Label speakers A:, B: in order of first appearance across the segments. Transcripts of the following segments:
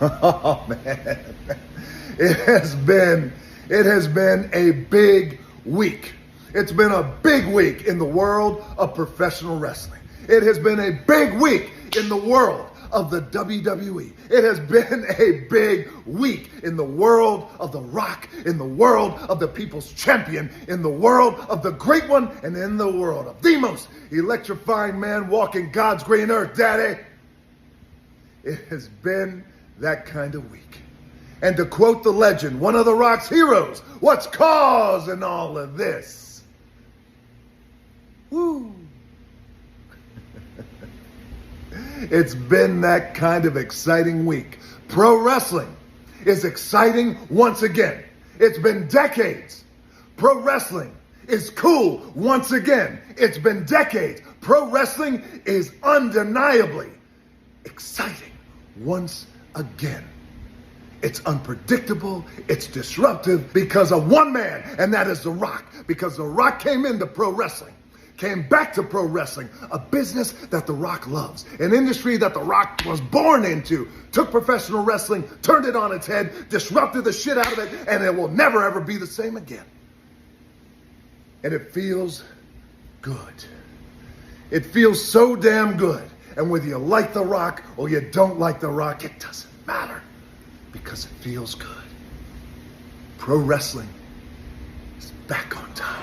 A: Oh man, it has been a big week. It's been a big week in the world of professional wrestling. It has been a big week in the world of the WWE. It has been a big week in the world of The Rock, in the world of the People's Champion, in the world of the Great One, and in the world of the most electrifying man walking God's green earth, Daddy. It has been that kind of week. And to quote the legend, one of The Rock's heroes, what's causing all of this? Woo! It's been that kind of exciting week. Pro wrestling is exciting once again. It's been decades. Pro wrestling is cool once again. It's been decades. Pro wrestling is undeniably exciting once again. It's unpredictable, it's disruptive because of one man, and that is The Rock. Because The Rock came into pro wrestling, came back to pro wrestling, a business that The Rock loves, an industry that The Rock was born into, took professional wrestling, turned it on its head, disrupted the shit out of it, and it will never ever be the same again. And it feels good. It feels so damn good. And whether you like The Rock or you don't like The Rock, it doesn't matter because it feels good. Pro wrestling is back on top.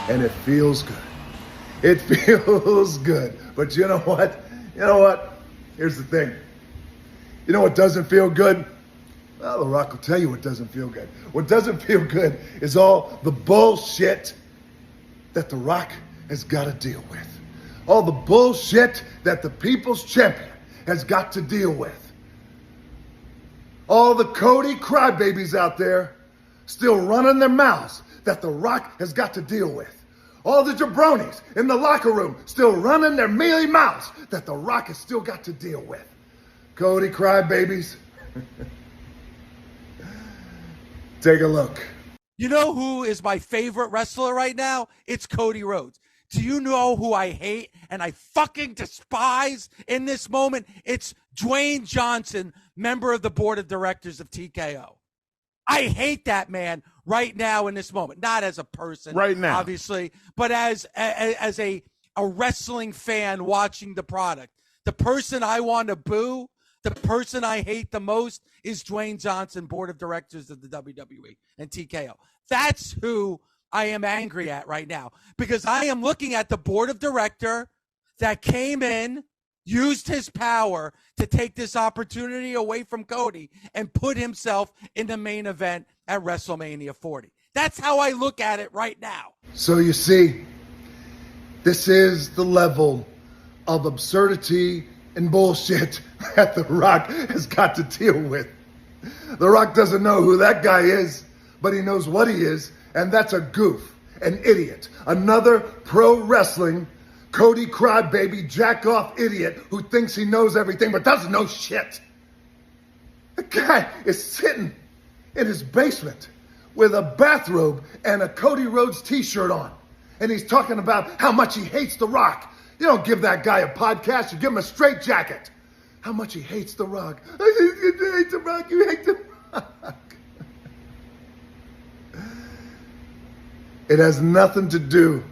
A: And it feels good. It feels good. But you know what? Here's the thing. You know what doesn't feel good? Well, The Rock will tell you what doesn't feel good. What doesn't feel good is all the bullshit that The Rock has got to deal with. All the bullshit that the People's Champion has got to deal with. All the Cody crybabies out there still running their mouths that The Rock has got to deal with. All the jabronis in the locker room still running their mealy mouths that The Rock has still got to deal with. Cody crybabies. Take a look.
B: You know who is my favorite wrestler right now? It's Cody Rhodes. Do you know who I hate and I fucking despise in this moment? It's Dwayne Johnson, member of the board of directors of TKO. I hate that man right now in this moment. Not as a person,
A: right now,
B: obviously, but as a wrestling fan watching the product. The person I want to boo, the person I hate the most is Dwayne Johnson, board of directors of the WWE and TKO. That's who I am angry at right now because I am looking at the board of director that came in, used his power to take this opportunity away from Cody and put himself in the main event at WrestleMania 40. That's how I look at it right now.
A: So you see, this is the level of absurdity and bullshit that The Rock has got to deal with. The Rock doesn't know who that guy is, but he knows what he is, and that's a goof, an idiot, another pro wrestling Cody crybaby, jack-off idiot who thinks he knows everything but doesn't know shit. The guy is sitting in his basement with a bathrobe and a Cody Rhodes t-shirt on. And he's talking about how much he hates The Rock. You don't give that guy a podcast, you give him a straitjacket. How much he hates The Rock. You hate The Rock, you hate The Rock. It has nothing to do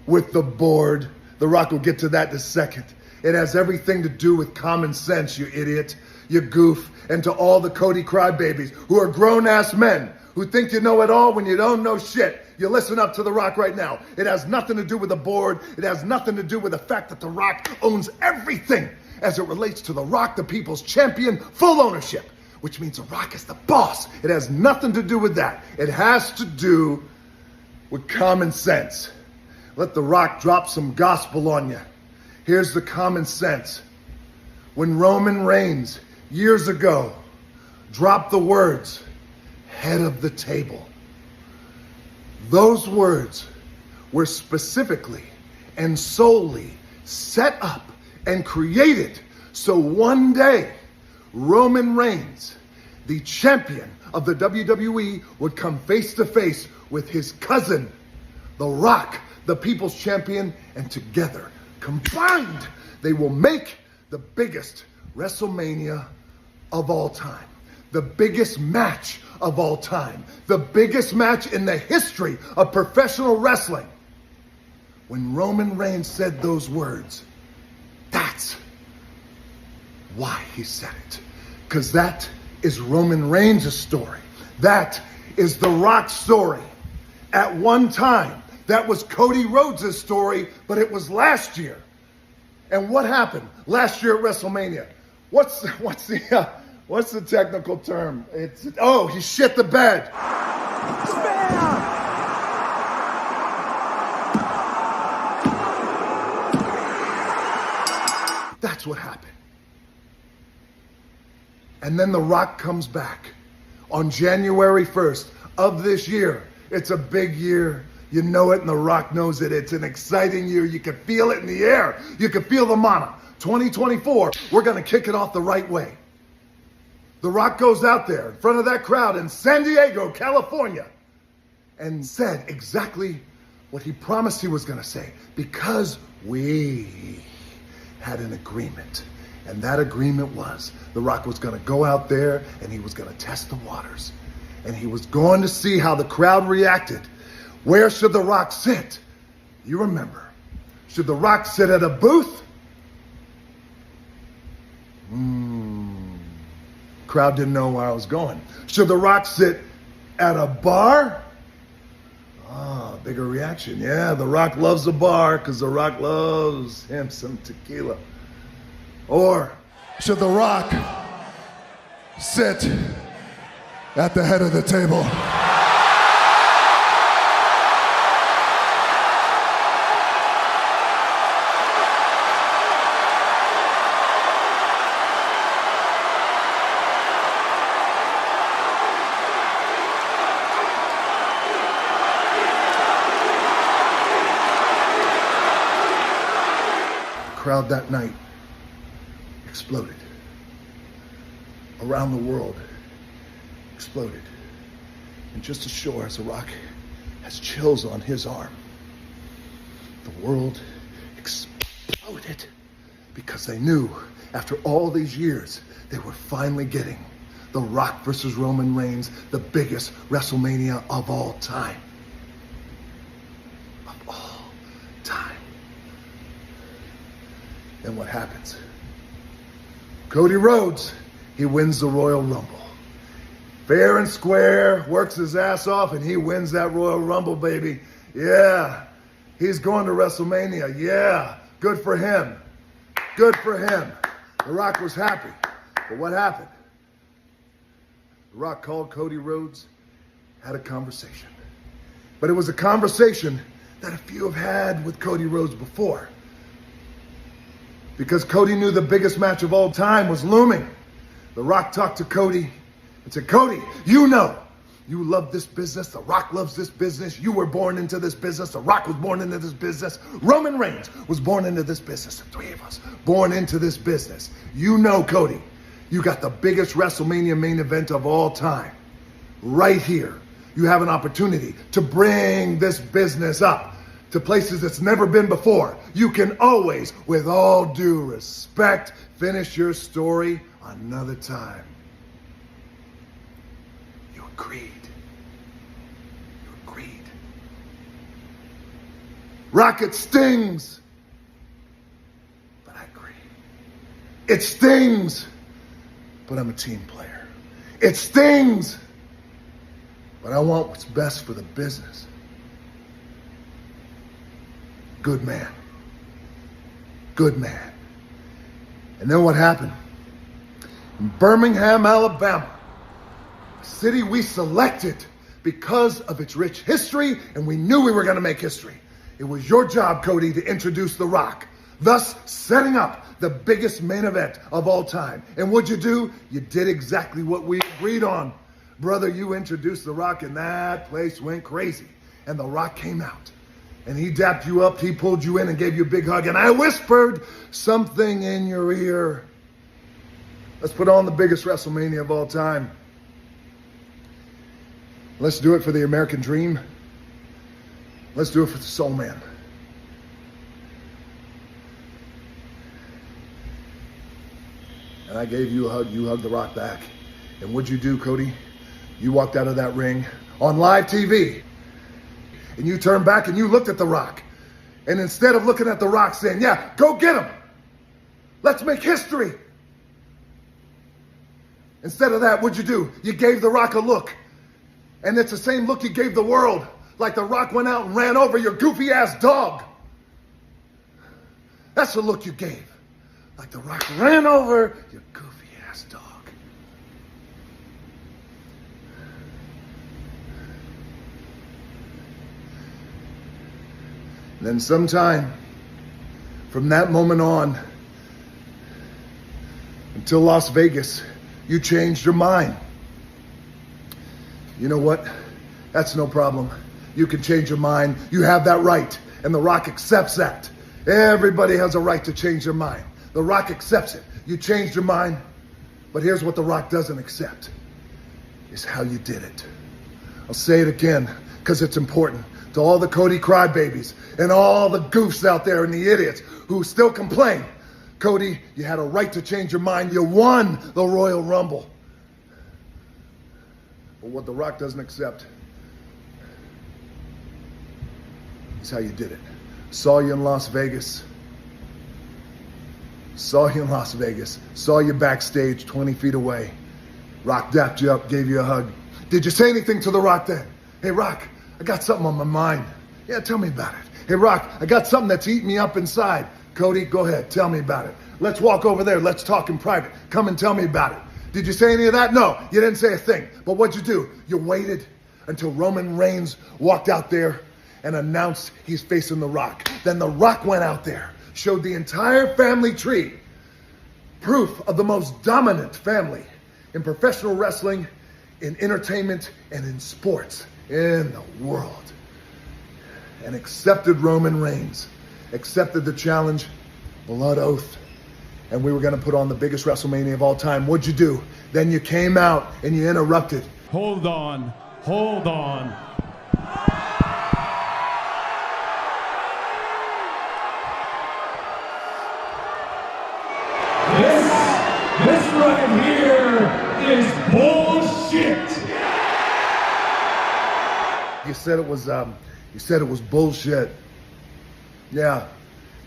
A: with the board. The Rock will get to that in a second. It has everything to do with common sense, you idiot, you goof, and to all the Cody crybabies who are grown-ass men who think you know it all when you don't know shit. You listen up to The Rock right now. It has nothing to do with the board. It has nothing to do with the fact that The Rock owns everything as it relates to The Rock, the People's Champion, full ownership, which means The Rock is the boss. It has nothing to do with that. It has to do with common sense. Let The Rock drop some gospel on you. Here's the common sense. When Roman Reigns, years ago, dropped the words, head of the table, those words were specifically and solely set up and created so one day Roman Reigns, the champion of the WWE would come face to face with his cousin, The Rock, the People's Champion, and together, combined, they will make the biggest WrestleMania of all time. The biggest match of all time. The biggest match in the history of professional wrestling. When Roman Reigns said those words, that's why he said it. Because that is Roman Reigns' story. That is The Rock's story. At one time, that was Cody Rhodes' story, but it was last year. And what happened last year at WrestleMania? What's the technical term? He shit the bed. That's what happened. And then The Rock comes back on January 1st of this year. It's a big year. You know it, and The Rock knows it. It's an exciting year. You can feel it in the air. You can feel the mana. 2024, we're going to kick it off the right way. The Rock goes out there in front of that crowd in San Diego, California, and said exactly what he promised he was going to say, because we had an agreement. And that agreement was The Rock was going to go out there and he was going to test the waters. And he was going to see how the crowd reacted. Where should The Rock sit? You remember. Should The Rock sit at a booth? Crowd didn't know where I was going. Should The Rock sit at a bar? Bigger reaction. Yeah, The Rock loves a bar because The Rock loves him some tequila. Or should The Rock sit at the head of the table? Crowd that night exploded. Around the world, exploded. And just as sure as The Rock has chills on his arm, the world exploded because they knew after all these years they were finally getting The Rock versus Roman Reigns, the biggest WrestleMania of all time. Of all time. Then what happens? Cody Rhodes, he wins the Royal Rumble. Fair and square, works his ass off, and he wins that Royal Rumble, baby. Yeah, he's going to WrestleMania. Yeah, good for him. Good for him. The Rock was happy. But what happened? The Rock called Cody Rhodes, had a conversation. But it was a conversation that a few have had with Cody Rhodes before. Because Cody knew the biggest match of all time was looming. The Rock talked to Cody and said, Cody, you know, you love this business. The Rock loves this business. You were born into this business. The Rock was born into this business. Roman Reigns was born into this business. The three of us born into this business. You know, Cody, you got the biggest WrestleMania main event of all time. Right here, you have an opportunity to bring this business up to places it's never been before. You can always, with all due respect, finish your story another time. You agreed. You agreed. Rocket stings, but I agree. It stings, but I'm a team player. It stings, but I want what's best for the business. Good man. Good man. And then what happened? In Birmingham, Alabama, a city we selected because of its rich history, and we knew we were going to make history. It was your job, Cody, to introduce The Rock, thus setting up the biggest main event of all time. And what'd you do? You did exactly what we agreed on. Brother, you introduced The Rock, and that place went crazy. And The Rock came out. And he dapped you up, he pulled you in and gave you a big hug. And I whispered something in your ear. Let's put on the biggest WrestleMania of all time. Let's do it for the American dream. Let's do it for the soul man. And I gave you a hug. You hugged The Rock back. And what'd you do, Cody? You walked out of that ring on live TV. And you turned back and you looked at The Rock. And instead of looking at The Rock saying, yeah, go get him. Let's make history. Instead of that, what'd you do? You gave The Rock a look. And it's the same look you gave the world. Like The Rock went out and ran over your goofy ass dog. That's the look you gave. Like The Rock ran over your goofy ass dog. And then sometime from that moment on until Las Vegas, you changed your mind. You know what? That's no problem. You can change your mind. You have that right. And The Rock accepts that. Everybody has a right to change their mind. The Rock accepts it. You changed your mind. But here's what The Rock doesn't accept. Is how you did it. I'll say it again because it's important. To all the Cody crybabies and all the goofs out there and the idiots who still complain. Cody, you had a right to change your mind. You won the Royal Rumble. But what The Rock doesn't accept is how you did it. Saw you in Las Vegas. Saw you in Las Vegas. Saw you backstage 20 feet away. Rock dapped you up, gave you a hug. Did you say anything to The Rock then? Hey, Rock, I got something on my mind. Yeah, tell me about it. Hey, Rock, I got something that's eating me up inside. Cody, go ahead, tell me about it. Let's walk over there. Let's talk in private. Come and tell me about it. Did you say any of that? No, you didn't say a thing. But what'd you do? You waited until Roman Reigns walked out there and announced he's facing The Rock. Then The Rock went out there, showed the entire family tree, proof of the most dominant family in professional wrestling, in entertainment, and in sports in the world. And accepted Roman Reigns, accepted the challenge, blood oath, and we were going to put on the biggest WrestleMania of all time. What'd you do? Then you came out and you interrupted.
C: Hold on. This right here is bullshit.
A: You said it was bullshit. Yeah,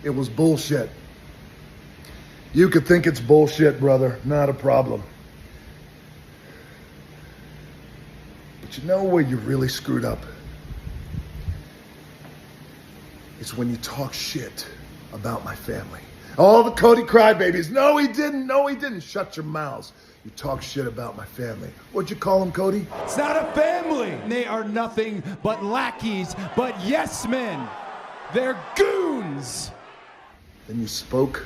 A: it was bullshit. You could think it's bullshit, brother. Not a problem. But you know where you really screwed up? It's when you talk shit about my family. All the Cody crybabies. No, he didn't. No, he didn't. Shut your mouths. You talk shit about my family. What'd you call them, Cody?
C: It's not a family. They are nothing but lackeys, but yes men. They're goons.
A: Then you spoke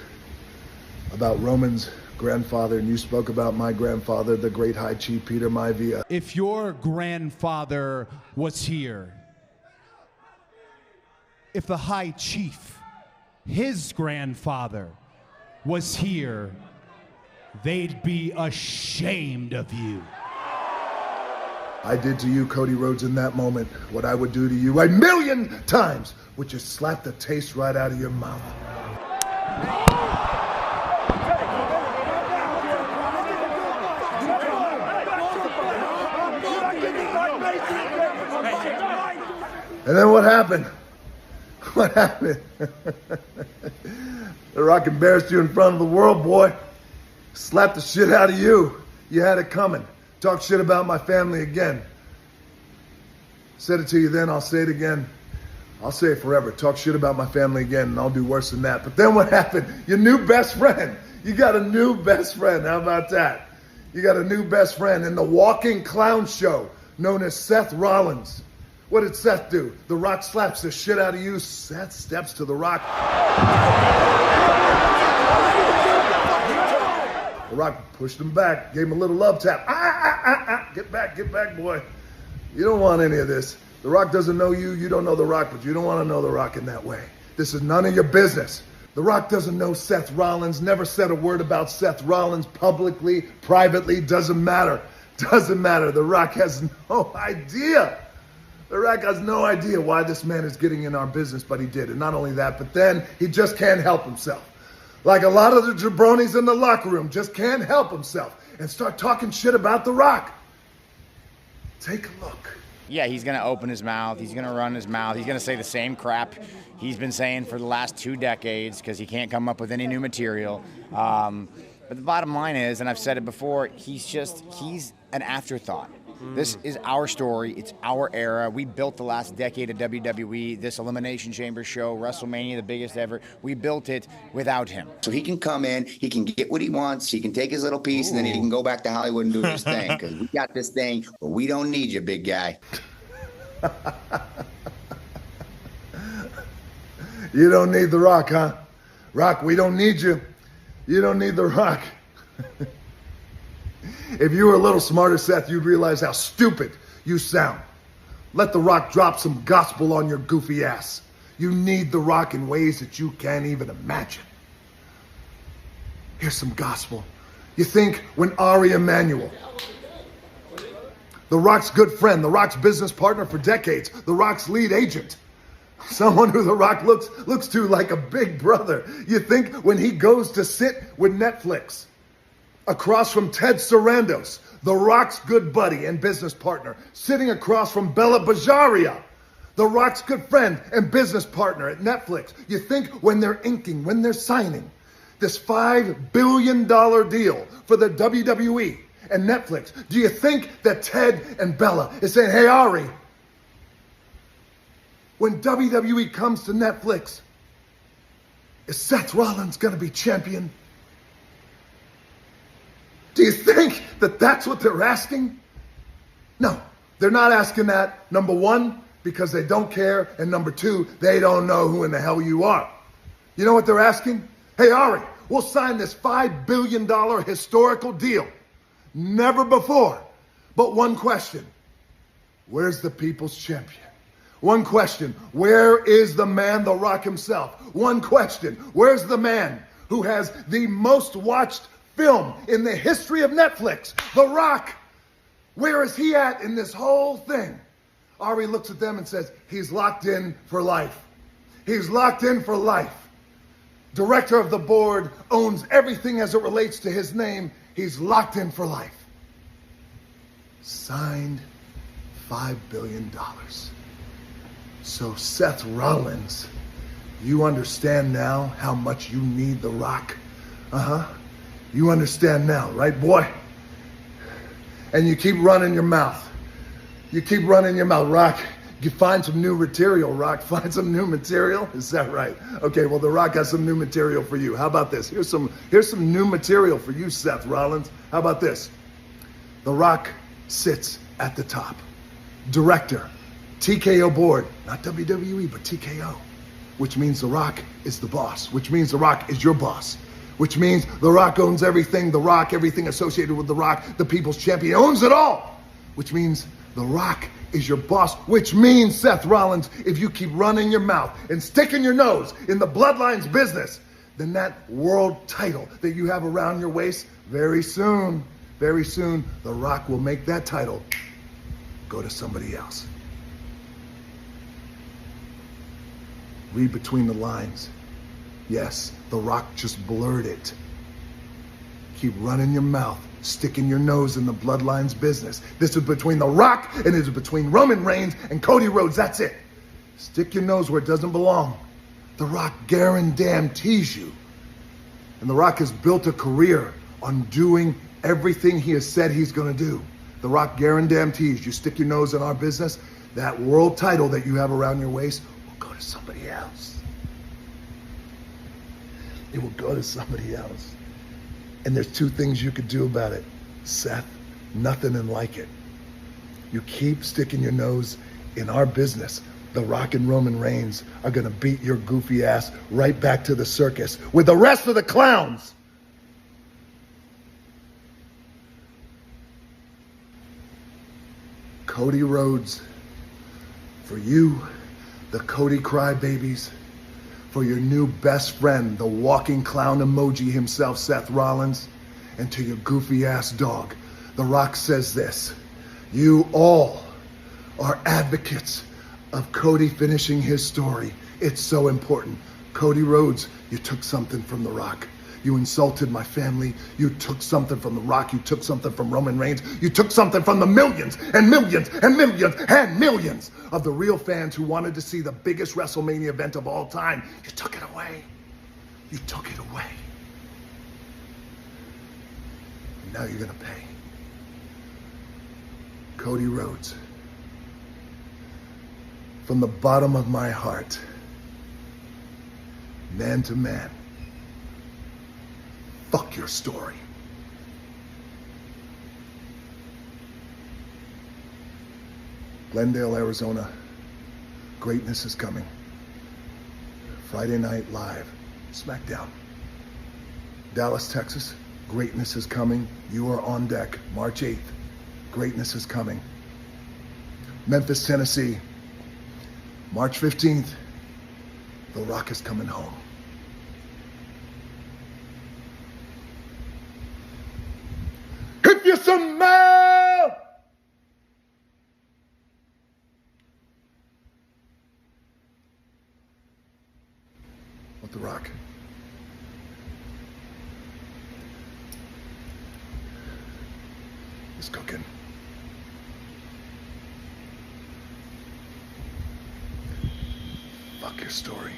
A: about Roman's grandfather, and you spoke about my grandfather, the great High Chief Peter Maivia.
C: If your grandfather was here, if the High Chief, his grandfather, was here, they'd be ashamed of you.
A: I did to you, Cody Rhodes, in that moment what I would do to you 1,000,000 times, which is slap the taste right out of your mouth. And then what happened? What happened? The Rock embarrassed you in front of the world, boy. Slapped the shit out of you. You had it coming. Talk shit about my family again. Said it to you then, I'll say it again. I'll say it forever. Talk shit about my family again, and I'll do worse than that. But then what happened? Your new best friend. You got a new best friend. How about that? You got a new best friend in the walking clown show known as Seth Rollins. What did Seth do? The Rock slaps the shit out of you. Seth steps to The Rock. The Rock pushed him back, gave him a little love tap. Get back, boy. You don't want any of this. The Rock doesn't know you. You don't know The Rock, but you don't want to know The Rock in that way. This is none of your business. The Rock doesn't know Seth Rollins, never said a word about Seth Rollins publicly, privately, doesn't matter. Doesn't matter. The Rock has no idea. The Rock has no idea why this man is getting in our business, but he did. And not only that, but then he just can't help himself. Like a lot of the jabronis in the locker room just can't help himself and start talking shit about The Rock. Take a look.
D: Yeah, he's going to open his mouth. He's going to run his mouth. He's going to say the same crap he's been saying for the last 2 decades because he can't come up with any new material. But the bottom line is, and I've said it before, he's an afterthought. This is our story. It's our era. We built the last decade of WWE, this Elimination Chamber show, WrestleMania, the biggest ever. We built it without him.
E: So he can come in, he can get what he wants, he can take his little piece, and then he can go back to Hollywood and do his thing. Because we got this thing, but we don't need you, big guy.
A: You don't need The Rock, huh? Rock, we don't need you. You don't need The Rock. If you were a little smarter, Seth, you'd realize how stupid you sound. Let The Rock drop some gospel on your goofy ass. You need The Rock in ways that you can't even imagine. Here's some gospel. You think when Ari Emanuel, The Rock's good friend, The Rock's business partner for decades, The Rock's lead agent, someone who The Rock looks to like a big brother. You think when he goes to sit with Netflix across from Ted Sarandos, The Rock's good buddy and business partner, sitting across from Bella Bajaria, The Rock's good friend and business partner at Netflix. You think when they're inking, when they're signing this $5 billion deal for the WWE and Netflix, do you think that Ted and Bella is saying, hey, Ari, when WWE comes to Netflix, is Seth Rollins going to be champion? Do you think that that's what they're asking? No, they're not asking that. Number one, because they don't care. And number two, they don't know who in the hell you are. You know what they're asking? Hey, Ari, we'll sign this $5 billion historical deal. Never before. But one question. Where's the people's champion? One question. Where is the man, The Rock himself? One question. Where's the man who has the most watched film in the history of Netflix? The Rock. Where is he at in this whole thing? Ari looks at them and says, he's locked in for life. He's locked in for life. Director of the board, owns everything as it relates to his name. He's locked in for life. Signed $5 billion. So Seth Rollins, you understand now how much you need The Rock? Uh-huh. You understand now, right, boy? And you keep running your mouth. You keep running your mouth, Rock. You find some new material, Rock. Find some new material. Is that right? Okay, well, The Rock has some new material for you. How about this? Here's some new material for you, Seth Rollins. How about this? The Rock sits at the top. Director, TKO board, not WWE, but TKO, which means The Rock is the boss, which means The Rock is your boss, which means The Rock owns everything, The Rock, everything associated with The Rock, the people's champion, owns it all, which means The Rock is your boss, which means, Seth Rollins, if you keep running your mouth and sticking your nose in the Bloodlines business, then that world title that you have around your waist, very soon, The Rock will make that title go to somebody else. Read between the lines. Yes, The Rock just blurred it. Keep running your mouth, sticking your nose in the Bloodlines business. This is between The Rock and it is between Roman Reigns and Cody Rhodes. That's it. Stick your nose where it doesn't belong. The Rock guarantees you. And The Rock has built a career on doing everything he has said he's going to do. The Rock guarantees you stick your nose in our business, that world title that you have around your waist will go to somebody else. It will go to somebody else. And there's two things you could do about it, Seth. Nothing and like it. You keep sticking your nose in our business. The Rock and Roman Reigns are going to beat your goofy ass right back to the circus with the rest of the clowns. Cody Rhodes, for you, the Cody Crybabies, for your new best friend, the walking clown emoji himself, Seth Rollins, and to your goofy ass dog, The Rock says this: you all are advocates of Cody finishing his story. It's so important. Cody Rhodes, you took something from The Rock. You insulted my family. You took something from The Rock. You took something from Roman Reigns. You took something from the millions and millions and millions and millions of the real fans who wanted to see the biggest WrestleMania event of all time. You took it away. You took it away. And now you're going to pay. Cody Rhodes, from the bottom of my heart, man to man, fuck your story. Glendale, Arizona, greatness is coming. Friday Night Live, SmackDown. Dallas, Texas, greatness is coming. You are on deck. March 8th, greatness is coming. Memphis, Tennessee, March 15th, The Rock is coming home. If you smell what The Rock is cooking. Fuck your story.